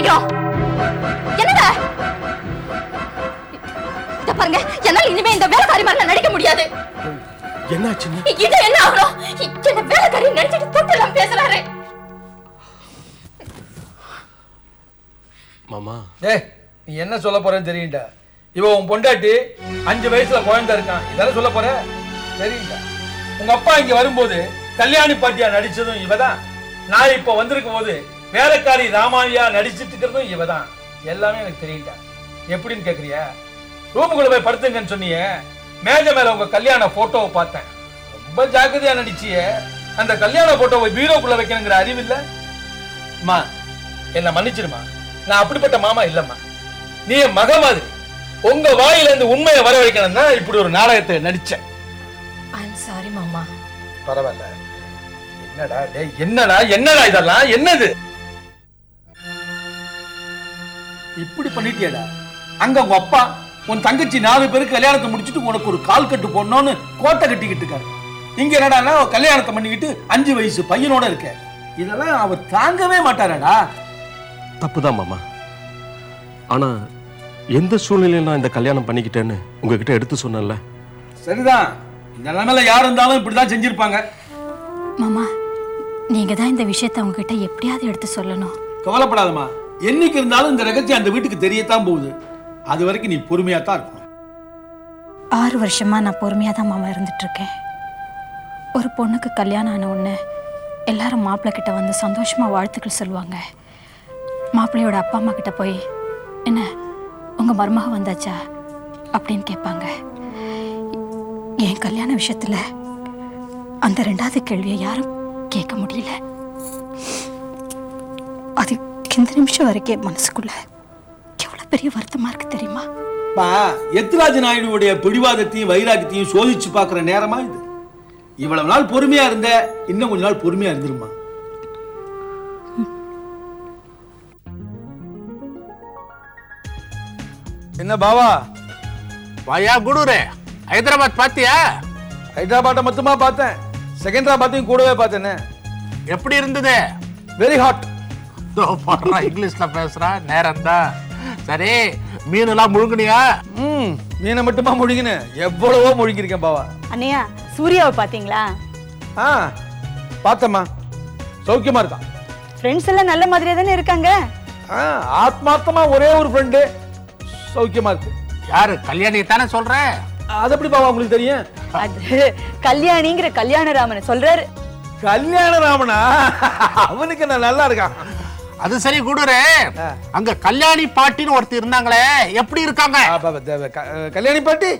சீக்கிரம். என்னங்க இத பாருங்க, என்னால இனிமே இந்த வேலைக்காரி மாதிரி நடிக்க முடியாது. என்னாச்சு? இது என்ன ஆகணும்? என்ன வேலைக்காரி நடிச்சிட்டு தொட்டெல்லாம் பேசுறாரு. மாமா நீ என்ன சொல்ல போறேன்னு தெரியுண்டா. இவன் உன் பொண்டாட்டி 5 வயசுல குழந்தை இருக்கான், இதெல்லாம் சொல்ல போற தெரியுண்டா. உங்க அப்பா இங்க வரும்போது கல்யாணி பாட்டியா நடிச்சதும் இவதான். நான் இப்ப வந்திருக்கும் போது வேலைக்காரி ராமாவியா நடிச்சிட்டு இருக்கிறதும் இவதான். எல்லாமே எனக்கு தெரியுண்டா. எப்படின்னு கேக்குறியா? ரூமுக்குள்ள போய் படுத்துங்கன்னு சொன்னீங்க, மேஜ மேல உங்க கல்யாண போட்டோவை பார்த்தேன். ரொம்ப ஜாக்கிரதையா நடிச்சிய. அந்த கல்யாண போட்டோவை பீரோக்குள்ள வைக்கணுங்கிற அறிவு இல்ல. அம்மா என்ன மன்னிச்சிருமா, நான் அப்படிப்பட்ட மாமா இல்லம்மா. நீ என் மக மாதிரி. உங்க வாயில இருந்து உண்மையை வர வைக்கணும் தான் இப்படி ஒரு நாடகத்தை நடிச்சேன். ஐம் சாரி மாமா. பரவாயில்ல. என்னடா டேய், என்னடா என்னடா இதெல்லாம் என்னது? இப்படி பண்ணிட்டியடா. அங்க உங்க அப்பா உன் தங்கச்சி 4 பேருக்கு கல்யாணத்தை முடிச்சுட்டு உனக்கு ஒரு கால் கட்டு போடணும்னு கோட்டை கட்டிக்கிட்டு இருக்காரு. இங்க என்னடா கல்யாணத்தை பண்ணிக்கிட்டு 5 வயசு பையனோட இருக்க. இதெல்லாம் அவர் தாங்கவே மாட்டாரடா. தப்புதான் மாமா. ஆனா எந்த சூழ்நிலையில நான் இந்த கல்யாணம் பண்ணிக்கிட்டேன்னு உங்ககிட்ட எடுத்து சொன்னேன்ல. சரிதான், இந்த நிலைமையில யார் இருந்தாலும் இப்படிதான் செஞ்சிருப்பாங்க. மாமா, நீங்க தான் இந்த விஷயத்தை உங்ககிட்ட எப்படியாவது எடுத்து சொல்லணும். கவலைப்படாதம்மா, என்னைக்கு இருந்தாலும் இந்த ரகசியம் அந்த வீட்டுக்கு தெரியத்தான் போகுது. அது வரைக்கும் நீ பொறுமையா தான் இருக்கணும். 6 வருஷமா நான் பொறுமையா தான் மாமா இருந்துட்டு இருக்கேன். ஒரு பொண்ணுக்கு கல்யாணம் ஆன உடனே எல்லாரும் மாப்பிள்ளை கிட்ட வந்து சந்தோஷமா வாழ்த்துக்கள் சொல்லுவாங்க. மாப்பிள்ளையோட அப்பா அம்மா கிட்ட போய், என்ன உங்க மருமக வந்தாச்சா அப்படின்னு கேட்பாங்க. என் கல்யாண விஷயத்துல அந்த 2வது கேள்வியை யாரும் கேட்க முடியல. அது இந்த நிமிஷம் வரைக்கும் மனசுக்குள்ள எவ்வளவு பெரிய வருத்தமா இருக்கு தெரியுமா? எத்ராஜ நாயுடுடைய பிடிவாதத்தையும் வைராக்கியத்தையும் சோதிச்சு பார்க்கிற நேரமா இது. இவ்வளவு நாள் பொறுமையா இருந்த, இன்னும் கொஞ்ச நாள் பொறுமையா இருந்துருமா. என்ன பாவா? வாயா குடூரே, ஹைதராபாத் பாத்தியா? ஹைதராபாத்தை மட்டுமா பார்த்தேன், செகண்டராபாத்தையும் கூடவே பார்த்தேனே. எப்படி இருந்தது? Very hot. இங்கிலீஷ்ல பேசுறா, நேரம் தான். சரி, மீனெல்லாம் முழுங்கினியா? மீனை மட்டுமா முழுங்கினேன், எவ்வளவோ முழுங்கிருக்கேன் பாவா. அண்ணையா, சூர்யாவை பாத்தீங்களா? பார்த்தம்மா, சௌக்கியமா இருக்கான். ஃப்ரெண்ட்ஸ் எல்லாம் நல்ல மாதிரியா தானே இருக்காங்க? ஆத்மார்த்தமா ஒரே ஒரு ஃப்ரெண்டு சௌக்கியமா இருக்கு. யாரு? கல்யாணி தானே சொல்ற? அது எப்படி பாவா உங்களுக்கு தெரியும்? அது கல்யாணிங்கிற கல்யாணராமனை சொல்றாரு. கல்யாணராமனா? அவனுக்கு நான் நல்லா இருக்கான். அது சரி குடூரே, அங்க கல்யாணி பாட்டின்னு ஒருத்தர் இருந்தாங்களே, எப்படி இருக்காங்க? கல்யாணி பாட்டி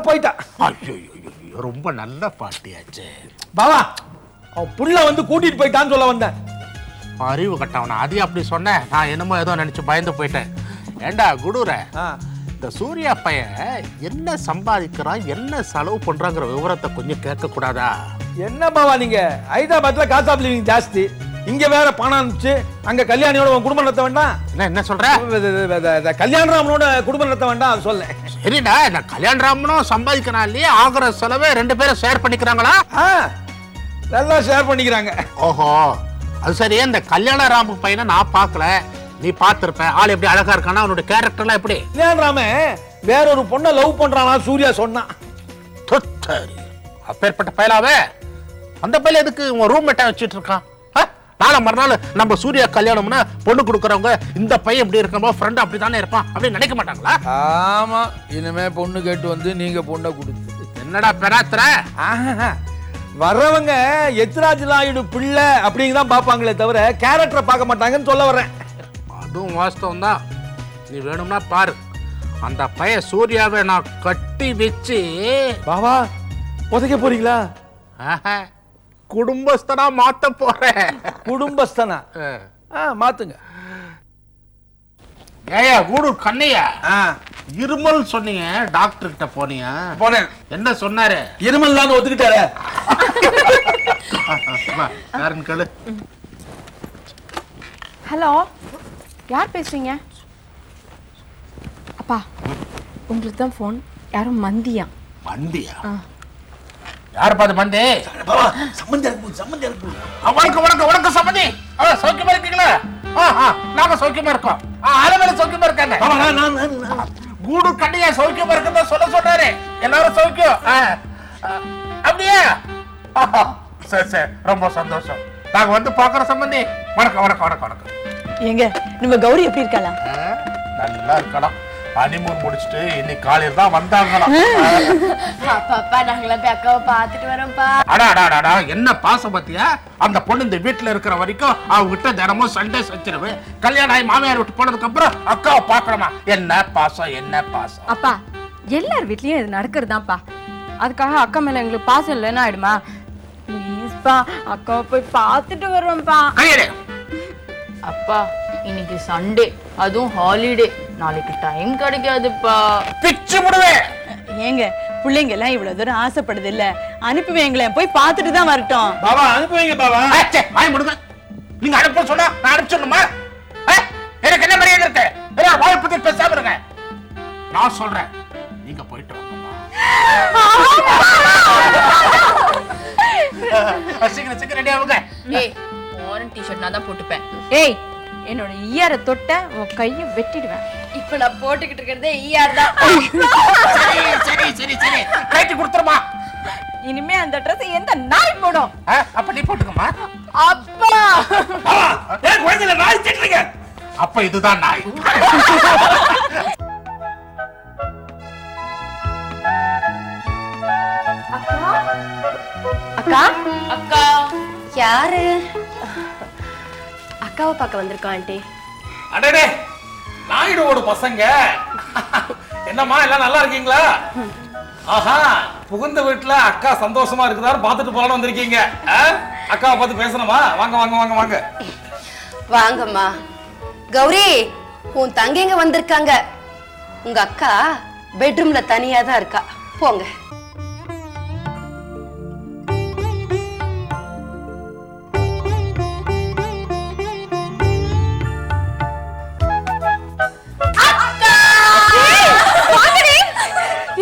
போயிட்டா. ரொம்ப நல்ல பாட்டியாச்சு பாவா. அவன் புள்ள வந்து கூட்டிட்டு போயிட்டான்னு சொல்ல வந்தேன். அறிவு கட்டவனா? அது அப்படி சொன்ன, நான் என்னமோ ஏதோ நினைச்சு பயந்து போயிட்டேன். ஏண்டா குடூரே, இந்த சூர்யா பையன் என்ன சம்பாதிக்கிறான், என்ன செலவு பண்றாங்கிற விவரத்தை கொஞ்சம் கேட்க கூடாதா? என்ன பாவா நீங்க, ஹைதராபாத்ல காஸ்ட் ஆஃப் லிவிங் ஜாஸ்தி, இங்க வேற பணம் அனுப்பிச்சு அங்க கல்யாணியோட உன் குடும்பம் நடத்த வேண்டாம்? என்ன சொல்ற? கல்யாணராமனோட குடும்பம் நடத்த வேண்டாம் அது சொல்ல. சரிடா, நான் கல்யாணராமனும் சம்பாதிக்கிறான் இல்லையா, ஆகிற செலவை 2 பேரும் ஷேர் பண்ணிக்கிறாங்களா? நல்லா ஷேர் பண்ணிக்கிறாங்க. ஓஹோ, அது சரி. இந்த கல்யாணராம பையனை நான் பார்க்கல, நீ பார்த்திருப்ப. ஆள் எப்படி அழகா இருக்கானா? அவனோட கேரக்டர்லாம் எப்படி? கல்யாணராம வேற ஒரு பொண்ணை லவ் பண்றானா சூர்யா சொன்னான். அப்பேற்பட்ட பயலாவே அந்த பையன் எதுக்கு உன் ரூம்மேட்டா வச்சுட்டு இருக்கான்? நாளை மறுநாள் நம்ம சூர்யா கல்யாணம்னா பொண்ணு கொடுக்கறவங்க இந்த பையன் எப்படி இருக்கமோ ஃப்ரெண்ட் அப்படி தானே இருப்பான் அப்படின்னு நினைக்க மாட்டாங்களா? ஆமா, இனிமே பொண்ணு கேட்டு வந்து நீங்க பொண்ணை கொடுத்து என்னடா பெறாத்துற? வர்றவங்க எத்ராஜ் நாயுடு பிள்ளை அப்படிங்கதான் பாப்பாங்களே தவிர கேரக்டரை பார்க்க மாட்டாங்கன்னு சொல்ல வர்றேன். அதுவும் வாஸ்தவம் தான். நீ வேணும்னா பாரு, அந்த பையன் சூர்யாவை நான் கட்டி வச்சு பாவா உதைக்க போறீங்களா? குடும்பஸ்தனா மாத்த போறேன். குடும்பஸ்தனா? மாத்துங்க. ஏயா கூடூர் கண்ணையா, இருமல் சொன்னீங்க, டாக்டர் கிட்ட போனீங்க? போனேன். என்ன சொன்னாரு? இருமல் தான் ஒத்துக்கிட்டாரு. ஹலோ, யார் பேசுறீங்க? அப்பா, உங்களுக்கு தான் ஃபோன். யாரும் மந்தியா? மந்தியா? யார் பாது மந்தி? சம்பந்தி இருக்கு. வணக்கம் வணக்கம் வணக்கம் சம்பந்தி. சௌக்கியமா இருக்கீங்களா? நாங்க சௌக்கியமா இருக்கோம். ஆளுங்கள சௌக்கியமா இருக்காங்க. கூடு கண்ணியா சௌக்கியமா இருக்கதா சொல்றாரு. எல்லாரும் சௌக்கியம். அப்படியே சரி ரொம்ப சந்தோஷம். நாங்க வந்து பாக்குற சம்பந்தி. வணக்கம் வணக்கம் வணக்கம் வணக்கம். எங்க நம்ம கௌரி எப்படி இருக்கலாம்? நல்லா இருக்கலாம். ஹனிமூன் முடிச்சிட்டு இன்னைக்கு காலையில தான் வந்தாங்களாம். அப்பா நாங்களாம் போய் அக்காவை பார்த்துட்டு வரோம்ப்பா. அடாடாடாடா என்ன பாசம் பத்தியா? அந்த பொண்ணு இந்த வீட்டுல இருக்கிற வரைக்கும் அவகிட்ட தினமும் சண்டே சச்சிருவு. கல்யாணம் ஆகி மாமியார் விட்டு போனதுக்கு அப்புறம் அக்காவை பார்க்கணுமா? என்ன பாசம் என்ன பாசம். அப்பா எல்லார் வீட்லயும் இது நடக்கிறதுதான்ப்பா. அதுக்காக அக்கா மேல எங்களுக்கு பாசம் இல்லைன்னு ஆயிடுமா? ப்ளீஸ்ப்பா அக்காவை போய் பார்த்துட்டு வரோம்ப்பா. கையெடு. அப்பா இன்னைக்கு சண்டே, அதுவும் ஹாலிடே, நாளைக்கு டைம் கிடைக்காதுப்பா. பிச்சு முடுவேன். ஏங்க பிள்ளைங்க எல்லாம் இவ்வளவு தூரம் ஆசைப்படுது இல்ல, அனுப்புவீங்களேன், போய் பார்த்துட்டு தான் வரட்டும். பாபா அனுப்புவீங்க பாபா. வாய் முடுங்க. நீங்க அனுப்ப சொன்னா நான் அனுப்பிச்சிடணுமா? எனக்கு என்ன மரியாதை இருக்கு? வாய் பத்தி பேசாம இருங்க. நான் சொல்றேன், நீங்க போயிட்டு வாங்கம்மா. சீக்கிரம் சீக்கிரம் ரெடி ஆகுங்க. ஏய் ஆரஞ்சு டிஷர்ட் நான் தான் போட்டுப்பேன். ஏய் என்னோட ஈயார தொட்ட உன் கையை வெட்டிடுவேன். இப்ப நான் போட்டுக்கிட்டு இருக்கிறதே ஈயார் தான். சரி சரி சரி சரி கைட்டு கொடுத்துருமா. இனிமே அந்த ட்ரெஸ் எந்த நாய் போடும்? அப்ப நீ போட்டுக்கம்மா. அப்பா ஏன் குழந்தைல நாய் திட்டுறீங்க? அப்ப இதுதான் நாய். அக்கா அக்கா யாரு? அக்காவை பார்க்க வந்திருக்கோம் ஆண்டி. அடடே நாயுடுவோட பசங்க. என்னம்மா எல்லாம் நல்லா இருக்கீங்களா? ஆஹா புகுந்த வீட்டுல அக்கா சந்தோஷமா இருக்குதான்னு பார்த்துட்டு போலான்னு வந்திருக்கீங்க. அக்காவை பார்த்து பேசணுமா? வாங்க வாங்க வாங்க வாங்க. வாங்கம்மா. கௌரி, உன் தங்கைங்க வந்திருக்காங்க. உங்க அக்கா பெட்ரூம்ல தனியா தான் இருக்கா. போங்க.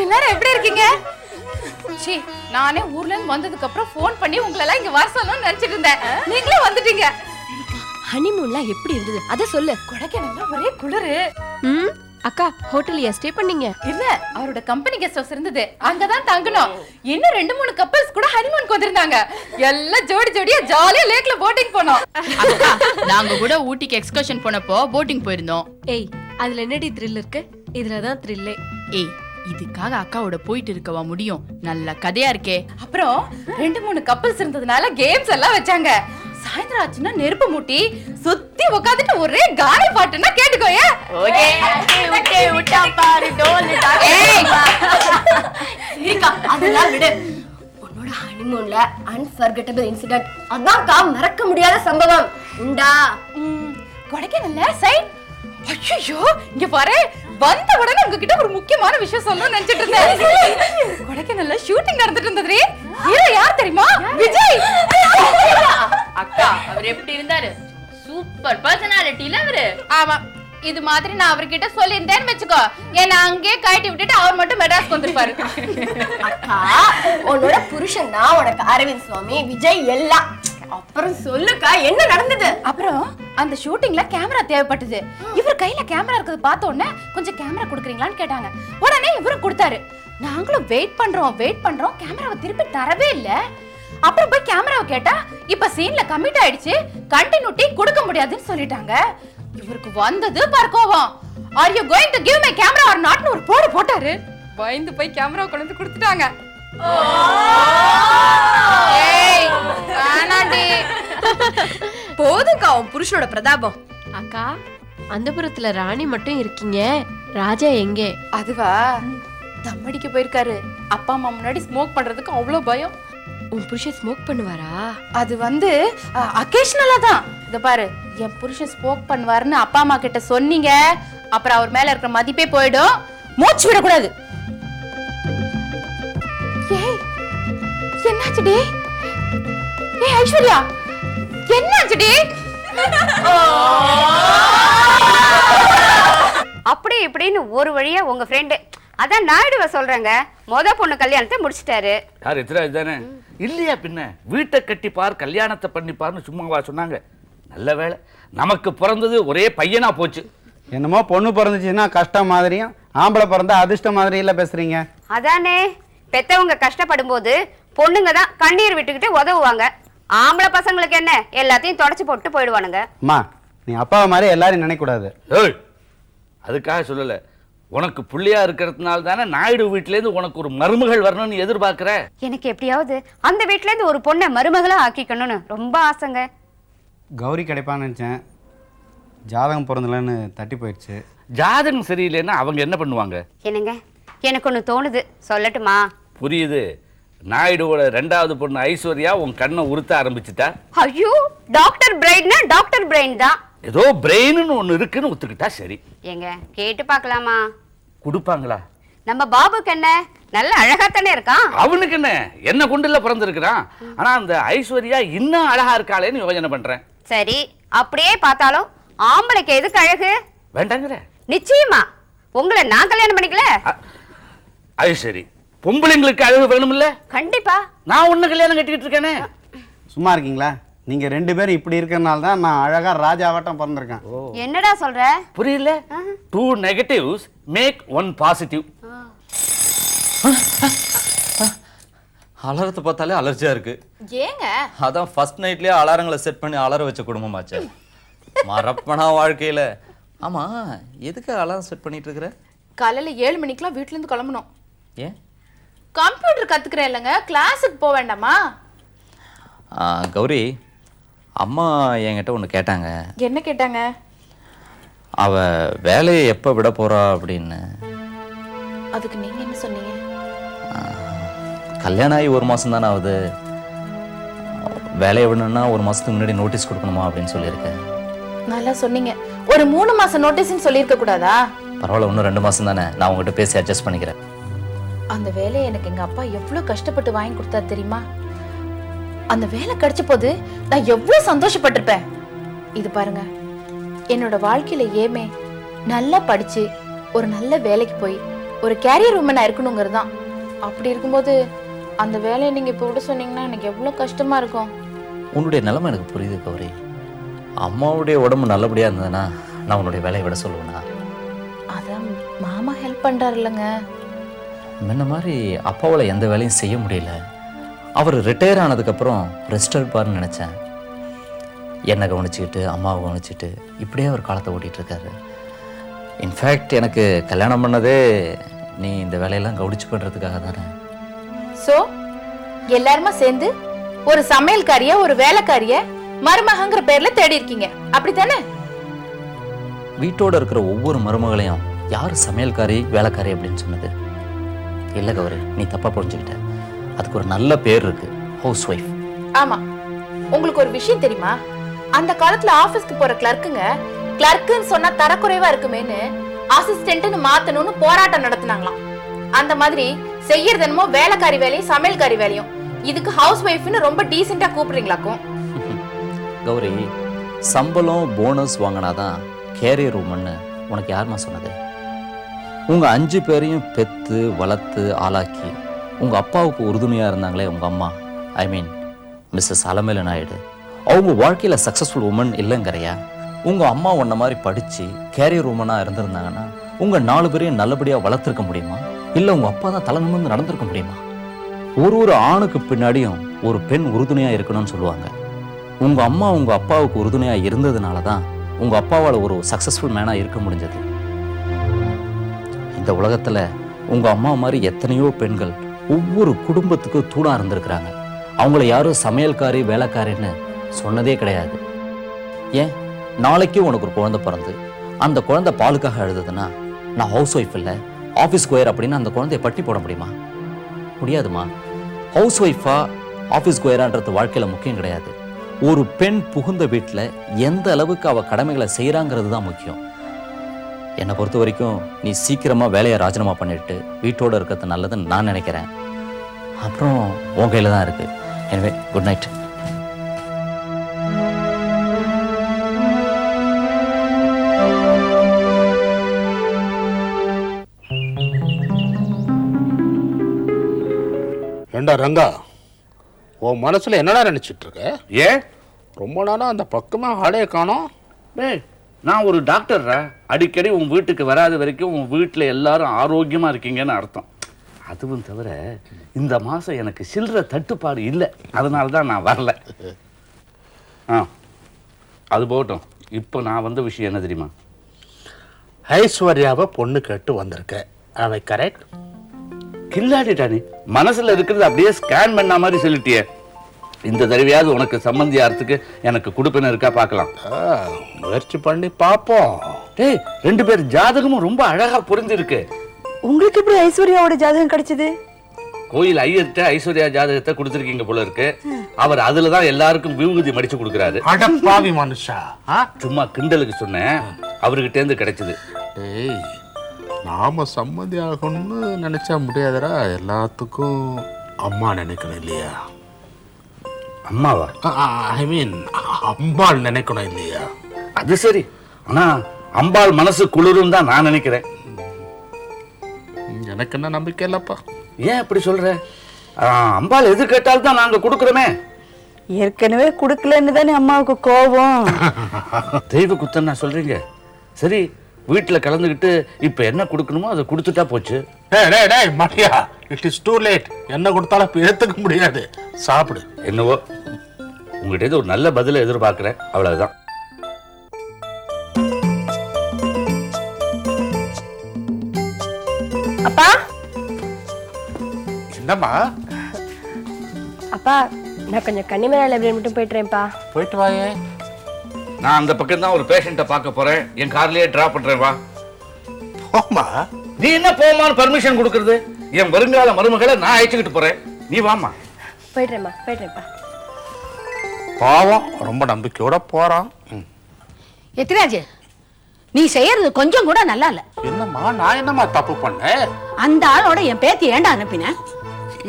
எல்லாரும் எப்படி இருக்கீங்க? சீ, நானே ஊர்ல இருந்து வந்ததுக்கு அப்புறம் ஃபோன் பண்ணி உங்களை எல்லாம் இங்க வர சொல்லணும்னு நினைச்சிட்டு இருந்தேன். நீங்களே வந்துட்டீங்க. ஹனிமூன்லாம் எப்படி இருந்தது அத சொல்லு. கொடைக்கானல்ல ஒரே குளிரு. அக்கா ஹோட்டல்ல ஸ்டே பண்ணீங்க? இல்ல, அவரோட கம்பெனி கெஸ்ட் ஹவுஸ் இருந்தது, அங்கதான் தங்கணும். இன்னும் 2-3 கப்பல்ஸ் கூட ஹனிமூனுக்கு வந்திருந்தாங்க. எல்லாம் ஜோடி ஜோடியா ஜாலியா லேக்ல போட்டிங் போனோம். அக்கா நாங்க கூட ஊட்டிக்கு எக்ஸ்கர்ஷன் போனப்போ போட்டிங் போயிருந்தோம். ஏய் அதுல என்னடி த்ரில் இருக்கு? இதுலதான் த்ரில்லே. ஏய் இதுக்காக அக்காவோட போயிட்டு இருக்கவா முடியும்? நல்ல கதையா இருக்கே. அப்புறம் 2-3 கப்பல்ஸ் இருந்ததுனால கேம்ஸ் எல்லாம் வச்சாங்க. சாயந்தரம் ஆச்சுன்னா நெருப்பு மூட்டி சுத்தி உட்காந்துட்டு ஒரே கானை பாட்டுன்னா கேட்டுக்கோயே. ஓகே விட்டே விட்டா பாரு டோல் சரிக்கா, அதெல்லாம் விடு. உன்னோட ஹனிமூன்ல அன்ஃபர்கெட்டபிள் இன்சிடென்ட், அதான்க்கா மறக்க முடியாத சம்பவம் உண்டா? கொடைக்கானல்ல சைட். ஐயோ இங்க பாரு, வந்த உடனே உங்ககிட்ட ஒரு முக்கியமான விஷயம் சொல்லணும்னு நினைச்சிட்டு இருந்தேன். கொடைக்கானல்ல ஷூட்டிங் நடந்துட்டு இருந்தது. ஹீரோ யார் தெரியுமா? விஜய். அக்கா அவர் எப்படி இருந்தாரு? சூப்பர் பர்சனாலிட்டில அவரு. ஆமா, இது மாதிரி நான் அவர்கிட்ட சொல்லியிருந்தேன்னு வச்சுக்கோ, என்ன அங்கேயே கழட்டி விட்டுட்டு அவர் மட்டும் மெட்ராஸ்க்கு வந்திருப்பாரு. அக்கா, உன்னோட புருஷன் தான் உனக்கு அரவிந்த் சுவாமி, விஜய் எல்லாம். அப்புறம் சொல்லுக்கா, என்ன நடந்தது? அப்புறம் அந்த ஷூட்டிங்ல கேமரா தேவைப்பட்டது. இவர் கையில கேமரா இருக்கிறது பார்த்த உடனே கொஞ்சம் கேமரா கொடுக்குறீங்களான்னு கேட்டாங்க. உடனே இவரும் கொடுத்தாரு. நாங்களும் வெயிட் பண்றோம், கேமராவை திருப்பி தரவே இல்ல. அப்புறம் போய் கேமராவை கேட்டா, இப்ப சீன்ல கமிட் ஆயிடுச்சு, கண்டினியூட்டி கொடுக்க முடியாதுன்னு சொல்லிட்டாங்க. இவருக்கு வந்தது பார் கோவம். Are you going to give my camera or நாட்னு ஒரு போடு போட்டாரு. பயந்து போய் கேமரா கொண்டு வந்து கொடுத்துட்டாங்க. ஏய் வேணாண்டி. போதுக்கா உன் புருஷனோட பிரதாபம். அக்கா அந்தபுரத்துல ராணி மட்டும் இருக்கீங்க, ராஜா எங்கே? அதுவா, தம்மடிக்க போயிருக்காரு. அப்பா அம்மா முன்னாடி ஸ்மோக் பண்றதுக்கு அவ்வளோ பயம். உன் புருஷன் ஸ்மோக் பண்ணுவாரா? அது வந்து அகேஷனலா தான். இத பாரு, என் புருஷன் ஸ்மோக் பண்ணுவாருன்னு அப்பா அம்மா கிட்ட சொன்னீங்க, அப்புறம் அவர் மேல இருக்கிற மதிப்பே போயிடும். மூச்சு விடக்கூடாது. ஏய் என்னாச்சுடி? ஏய் ஐஸ்வர்யா, என்னாச்சுடி? அப்படி இப்படின்னு ஒரு வழியா உங்க ஃப்ரெண்டு அதான் நாயுடுவ சொல்றாங்க, மொத பொண்ணு கல்யாணத்தை முடிச்சிட்டாரு. யார் எத்திராஜ் தானே? இல்லையா பின்ன, வீட்டை கட்டிப்பார் கல்யாணத்தை பண்ணிப்பார்னு சும்மாவா சொன்னாங்க? நல்ல வேளை நமக்கு பிறந்தது ஒரே பையனா போச்சு. என்னமோ பொண்ணு பிறந்துச்சுன்னா கஷ்டம் மாதிரியும், ஆம்பளை பிறந்தா அதிர்ஷ்டம் மாதிரி இல்லை பேசுறீங்க. அதானே, பெத்தவங்க கஷ்டப்படும் போது பொண்ணுங்க தான் கண்ணீர் விட்டுக்கிட்டு உதவுவாங்க. ஆம்பளை பசங்களுக்கு என்ன, எல்லாத்தையும் தொடச்சு போட்டு போயிடுவானுங்க. அம்மா, நீ அப்பாவை மாதிரி எல்லாரும் நினைக்கூடாது. ஏய், அதுக்காக சொல்லலை. உனக்கு புள்ளையா இருக்கிறதுனால தானே நாயுடு வீட்டிலேருந்து உனக்கு ஒரு மருமகள் வரணும்னு எதிர்பார்க்குற. எனக்கு எப்படியாவது அந்த வீட்டிலேருந்து ஒரு பொண்ணை மருமகளா ஆக்கிக்கணும்னு ரொம்ப ஆசைங்க. கௌரி கிடைப்பான்னு நினச்சேன், ஜாதகம் பிறந்தலன்னு தட்டி போயிடுச்சு. ஜாதகம் சரியில்லைன்னா அவங்க என்ன பண்ணுவாங்க? என்னங்க, எனக்கு ஒன்று தோணுது, சொல்லட்டுமா? புரியுது. நாயுடுவோட 2வது பொண்ணு ஐஸ்வர்யா உன் கண்ணை உறுத்த ஆரம்பிச்சுட்டா. ஐயோ, டாக்டர் பிரெயின்னா டாக்டர் பிரெயின் தான். ஏதோ பிரெயின்னு ஒன்று இருக்குன்னு ஒத்துக்கிட்டா சரி. ஏங்க, கேட்டு பார்க்கலாமா? கொடுப்பாங்களா? நம்ம பாபுக்கு என்ன, நல்ல அழகா தானே இருக்கான். அவனுக்கு என்ன, என்ன கொண்டுல பிறந்திருக்கிறான். ஆனா அந்த ஐஸ்வர்யா இன்னும் அழகா இருக்காளேன்னு யோசனை பண்றேன். சரி, அப்படியே பார்த்தாலும் ஆம்பளைக்கு எதுக்கு அழகு? வேண்டாங்கிற? நிச்சயமா. உங்களை நான் கல்யாணம் பண்ணிக்கல. அது சரி, பொம்பளைங்களுக்கு அழகு வேணும்ல? கண்டிப்பா. நான் ஒண்ணு கல்யாணம் கட்டிக்கிட்டு இருக்கேனே. சும்மா இருக்கீங்களா? நீங்க 2 பேரும் இப்படி இருக்கிறனால தான் நான் அழகா ராஜாவாட்டம் பிறந்திருக்கேன். என்னடா சொல்ற? புரியல. 2 negatives make 1 positive. அலாரத்தை பார்த்தாலே அலர்ஜியா இருக்கு. ஏங்க? அதான் ஃபர்ஸ்ட் நைட்லயே அலாரங்களை செட் பண்ணி அலார வச்ச குடும்பமாச்சே. மறப்பனா வாழ்க்கையில. ஆமா, எதுக்கு அலாரம் செட் பண்ணிட்டு இருக்கிற? காலையில 7 மணிக்கெல்லாம் வீட்ல இருந்து கிளம்பணும். ஏன்? கம்ப்யூட்டர் கத்துக்கிறேன் இல்லைங்க, கிளாஸுக்கு போக வேண்டாமா? கௌரி, அம்மா என்கிட்ட ஒன்று கேட்டாங்க. என்ன கேட்டாங்க? அவ வேலையை எப்போ விட போறா அப்படின்னு. அதுக்கு நீங்க என்ன சொன்னீங்க? கல்யாணம் ஆகி 1 மாதம் தானே ஆகுது, வேலையை விடணும்னா 1 மாதத்துக்கு முன்னாடி நோட்டீஸ் கொடுக்கணுமா அப்படின்னு சொல்லியிருக்கேன். நல்லா சொன்னீங்க. ஒரு 3 மாசம் நோட்டீஸ்னு சொல்லியிருக்க கூடாதா? பரவாயில்ல, இன்னும் 2 மாதம் தானே, நான் உங்ககிட்ட பேசி அட்ஜஸ்ட் பண்ணிக்கிறேன். அந்த வேலையை எனக்கு எங்க அப்பா எவ்வளவு கஷ்டப்பட்டு வாங்கி கொடுத்தாரு தெரியுமா? அந்த வேலை கிடைச்ச போது நான் எவ்வளவு சந்தோஷப்பட்டிருப்பேன். இது பாருங்க, என்னோட வாழ்க்கையில ஏமே நல்லா படிச்சு ஒரு நல்ல வேலைக்கு போய் ஒரு கேரியர் உமனா இருக்கணுங்கிறது தான். அப்படி இருக்கும்போது அந்த வேலையை நீங்க இப்போ விட சொன்னீங்கன்னா எனக்கு எவ்வளவு கஷ்டமா இருக்கும். உன்னுடைய நிலைமை எனக்கு புரியுது கௌரி. அம்மாவுடைய உடம்பு நல்லபடியா இருந்ததுன்னா நான் உன்னுடைய வேலையை விட சொல்லுவேனா? அதான் மாமா ஹெல்ப் பண்றாரு இல்லைங்க. முன்ன மாதிரி அப்பாவால் எந்த வேலையும் செய்ய முடியல. அவர் ரிட்டையர் ஆனதுக்கப்புறம் ரெஸ்ட் எடுப்பார்னு நினச்சேன். என்னை கவனிச்சுக்கிட்டு அம்மாவை கவனிச்சுட்டு இப்படியே ஒரு காலத்தை ஓட்டிகிட்டு இருக்காரு. இன்ஃபேக்ட் எனக்கு கல்யாணம் பண்ணதே நீ இந்த வேலையெல்லாம் கவனிச்சு பண்ணுறதுக்காக தானே. ஸோ எல்லாருமா சேர்ந்து ஒரு சமையல்காரிய ஒரு வேலைக்காரிய மருமகங்கிற பேர்ல தேடி இருக்கீங்க, அப்படித்தானே? வீட்டோட இருக்கிற ஒவ்வொரு மருமகளையும் யார் சமையல்காரி வேலைக்காரி அப்படின்னு சொன்னது? இல்லை கௌரி, நீ தப்பா புரிஞ்சுக்கிட்ட. அதுக்கு ஒரு நல்ல பேர் இருக்கு, ஹவுஸ் ஒய்ஃப். ஆமா, உங்களுக்கு ஒரு விஷயம் தெரியுமா? அந்த காலத்துல ஆபீஸ்க்கு போற கிளர்க்குன்னு சொன்னா தரக்குறைவா இருக்குமேன்னு அசிஸ்டன்ட்னு மாத்தணும்னு போராட்டம் நடத்தினாங்களாம். அந்த மாதிரி செய்யறது என்னமோ வேலைக்காரி வேலையும் சமையல்காரி வேலையும். இதுக்கு ஹவுஸ் ஒய்ஃப்னு ரொம்ப டீசெண்டா கூப்பிடுறீங்களாக்கும். கௌரி, சம்பளம் போனஸ் வாங்கினாதான் கேரியர் உமன்னு உனக்கு யாருமா சொன்னது? உங்க 5 பேரையும் பெத்து வளர்த்து ஆளாக்கி உங்க அப்பாவுக்கு உறுதுணையா இருந்தாங்களே உங்க அம்மா, ஐ மீன் மிஸ்ஸஸ் அலமேலு நாயுடு, அவங்க வாழ்க்கையில சக்சஸ்ஃபுல் உமன் இல்லைங்கிறையா? உங்க அம்மா உன்ன மாதிரி படிச்சு கேரியர் உமனா இருந்திருந்தாங்கன்னா உங்க 4 பேரையும் நல்லபடியா வளர்த்துருக்க முடியுமா? இல்ல உங்க அப்பா தான் தலை நிமிர்ந்து நடந்திருக்க முடியுமா? ஒரு ஆணுக்கு பின்னாடியும் ஒரு பெண் உறுதுணையா இருக்கணும்னு சொல்லுவாங்க. உங்க அம்மா உங்க அப்பாவுக்கு உறுதுணையா இருந்ததுனால தான் உங்க அப்பாவால் ஒரு சக்சஸ்ஃபுல் மேனா இருக்க முடிஞ்சது. இந்த உலகத்துல உங்க அம்மா மாதிரி எத்தனையோ பெண்கள் ஒவ்வொரு குடும்பத்துக்கும் தூணா இருந்திருக்கிறாங்க. அவங்கள யாரும் சமையல்காரி வேலைக்காரின்னு சொன்னதே கிடையாது. ஏன், நாளைக்கு உனக்கு ஒரு குழந்தை பிறந்து அந்த குழந்தை பாலுக்காக அழுதுதுன்னா நான் ஹவுஸ் ஒய்ஃப் இல்லை ஆஃபீஸ் கோயர் அப்படின்னு அந்த குழந்தைய பட்டி போட முடியுமா? முடியாதுமா. ஹவுஸ் ஒய்ஃபா ஆஃபீஸ் கோயரான்றது வாழ்க்கையில முக்கியம் கிடையாது. ஒரு பெண் புகுந்த வீட்டில் எந்த அளவுக்கு அவ கடமைகளை செய்யறாங்கிறது தான் முக்கியம். என்னை பொறுத்த வரைக்கும் நீ சீக்கிரமா வேலையை ராஜினாமா பண்ணிட்டு வீட்டோட இருக்கிறது நல்லதுன்னு நான் நினைக்கிறேன். அப்புறம் உன் கையில தான் இருக்கு. எனவே குட் நைட். ஏண்டா ரங்கா, உன் மனசுல என்னடா நினைச்சிட்டு இருக்க? ஏன் ரொம்ப நாளாக அந்த பக்கமே ஆளே காணோம். டேய், நான் ஒரு டாக்டர்ரா. அடிக்கடி உன் வீட்டுக்கு வராத வரைக்கும் உன் வீட்டில் எல்லாரும் ஆரோக்கியமாக இருக்கீங்கன்னு அர்த்தம். அதுவும் தவிர இந்த மாதம் எனக்கு சில்லற தட்டுப்பாடு இல்லை, அதனால தான் நான் வரல. அது போகட்டும். இப்போ நான் வந்த விஷயம் என்ன தெரியுமா? ஐஸ்வர்யாவை பொண்ணு கேட்டு வந்திருக்கேன். அவை கரெக்ட்? கில்லாடிட்டா நீ. மனசில் இருக்கிறது அப்படியே ஸ்கேன் பண்ண மாதிரி சொல்லிட்டியே. இந்த தடவையாவது உனக்கு சம்பந்தியாரத்துக்கு எனக்கு கொடுப்பன இருக்கா பார்க்கலாம். முயற்சி பண்ணி பார்ப்போம். டேய், 2 பேர் ஜாதகமும் ரொம்ப அழகா புரிஞ்சிருக்கு. உங்களுக்கு எப்படி ஐஸ்வர்யாவோட ஜாதகம் கிடைச்சது? கோயில் ஐயர்கிட்ட ஐஸ்வர்யா ஜாதகத்தை கொடுத்துருக்கீங்க போல இருக்கு. அவர் அதுல தான் எல்லாருக்கும் விபூதி மடிச்சு கொடுக்குறாரு. அடப்பாவி மனுஷா, சும்மா கிண்டலுக்கு சொன்னேன், அவர்கிட்ட இருந்து கிடைச்சது. ஏய், நாம சம்மதி ஆகணும்னு நினைச்சா முடியாதரா, எல்லாத்துக்கும் அம்மா நினைக்கணும் இல்லையா? அம்மாவா? ஐ மீன் அம்பாள் நினைக்கணும் இல்லையா? அது சரி. ஆனா அம்பாள் மனசு குளிரும் தான் நான் நினைக்கிறேன். எனக்கு என்ன நம்பிக்கை இல்லப்பா. ஏன் அப்படி சொல்ற? அம்பாள் எது கேட்டாலும் தான் நாங்க கொடுக்குறோமே. ஏற்கனவே கொடுக்கலன்னு தானே அம்மாவுக்கு கோபம். தெய்வ குத்தம் நான் சொல்றீங்க. சரி, வீட்டில் கலந்துக்கிட்டு இப்போ என்ன கொடுக்கணுமோ அதை கொடுத்துட்டா போச்சு. Maria, it is too late. என்ன கொடுத்தாலும் இப்போ ஏற்றுக்க முடியாது. சாப்பிடு. என்னவோ உங்ககிட்ட ஒரு நல்ல பதிலை எதிர்பார்க்குறேன், அவ்வளவுதான். அப்பா. என்னம்மா? அப்பா, நான் கொஞ்சம் கன்னிமேரா லைப்ரரி மட்டும் போயிட்டுறேன்ப்பா. போயிட்டு வாயே. நான் அந்த பக்கம் தான் ஒரு பேஷண்ட்டை பார்க்க போறேன். என் கார்லயே டிராப் பண்றேன், வா. போமா. நீ என்ன போமான்னு பர்மிஷன் கொடுக்கறது? என் வருங்கால மருமகளை நான் அழைச்சிக்கிட்டு போறேன், நீ வாமா. போயிட்டுறேன்ப்பா. பாவம், ரொம்ப நம்பிக்கையோட போறான். எத்திராஜ், நீ செய்யறது கொஞ்சம் கூட நல்லா இல்ல. என்னம்மா, நான் என்னம்மா தப்பு பண்ணேன்? அந்த ஆளோட என் பேத்தி ஏண்டா அனுப்பினேன்?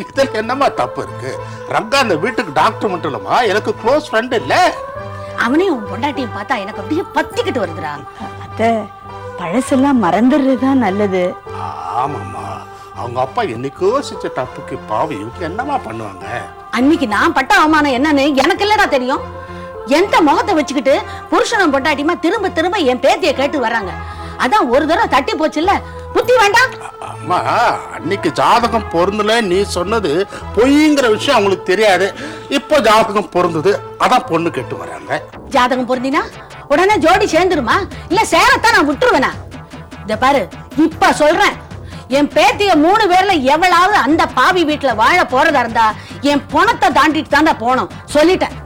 இதுல என்னம்மா தப்பு இருக்கு? ரங்கா அந்த வீட்டுக்கு டாக்டர் மட்டும் இல்லம்மா, எனக்கு க்ளோஸ் ஃப்ரெண்ட் இல்ல. அவனையும் உன் பொண்டாட்டியும் பார்த்தா எனக்கு அப்படியே பத்திக்கிட்டு வருதுடா. அத்தை, பழசெல்லாம் மறந்துடுறதுதான் நல்லது. ஆமாம்மா, அவங்க அப்பா என்னைக்கோ செஞ்ச தப்புக்கு பாவி இவங்க என்னம்மா பண்ணுவாங்க? அன்னைக்கு நான் பட்ட அவமானம் என்னன்னு எனக்கு இல்லடா தெரியும். எந்த முகத்தை வச்சுக்கிட்டு புருஷனும் பொண்டாட்டியுமா திரும்ப திரும்ப என் பேத்தியை கேட்டு வர்றாங்க. அதான் ஒரு தடவை தட்டி போச்சு இல்ல, புத்தி வேண்டாம். அம்மா, அன்னைக்கு ஜாதகம் பொருந்தல நீ சொன்னது பொய்ங்கிற விஷயம் அவங்களுக்கு தெரியாது. இப்போ ஜாதகம் பொருந்தது, அதான் பொண்ணு கேட்டு வராங்க. ஜாதகம் பொருந்தினா உடனே ஜோடி சேர்ந்துருமா? இல்ல சேரத்தான் நான் விட்டுருவேனா? இத பாரு, இப்ப சொல்றேன், என் பேத்திய 3 பேர்ல எவ்வளவு அந்த பாவி வீட்டுல வாழ போறதா இருந்தா என் பணத்தை தாண்டிட்டு தாண்டா போனோம், சொல்லிட்டேன்.